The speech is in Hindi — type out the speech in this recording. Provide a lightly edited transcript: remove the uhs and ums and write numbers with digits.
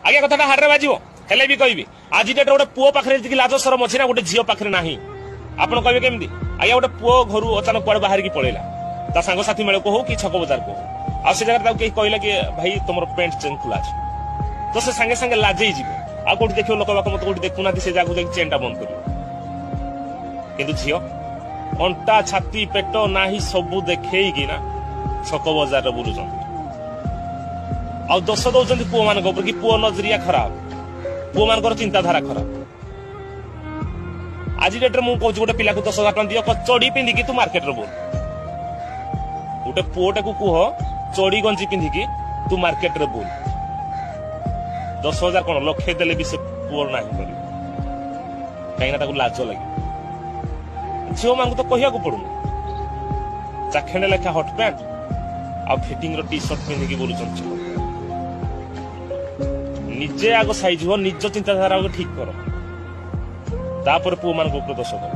आज्ञा कथा हारे बाजिब हेले भी कहबी आज डेट गोटे पुओ पाखे जी लाज सरम अच्छी ना गोटे झील पाखे ना आप कहे केमी आज्ञा गोटे पुओ घर अचानक कुआड़े बाहर की पड़ेगा ता सांगसाथी मेल को हो कि छक बजार को हो आ जगह कहला कि भाई तुम पेंट चेन खुला अच्छे तो से सांगे सांगे लाजे आ कौटी देख लोक बाक मत कौटी देखुना से जगह चेन टा बंद कर कि झील अंटा छाती पेट ना सबू देखी ना छक बजार बुलुं आ दोष दौरान पुओ मान कि पुओ नजरिया खराब पुओ मान चिंताधारा खराब आज डेट में मुझे गोटे पिला 10,000 टଙ୍କା दियो चढ़ी पिंधिकी तू मार्केट बोल गोटे पुओटे को कह चढ़ी गंजी पिंधिकी तू मार्केट रे बोल 10,000 कौन लक्षे देले भी से पुओ ना कहीं लाज लगे झील मान तो कहया पड़ूना चाखेंडे लेखा हट पैंट आ फिटिंग टी सर्ट पिंधिकी बोलुं निजे आग साइज हो निज चिंताधारा ठीक कर तापर पुओ मान दोष कर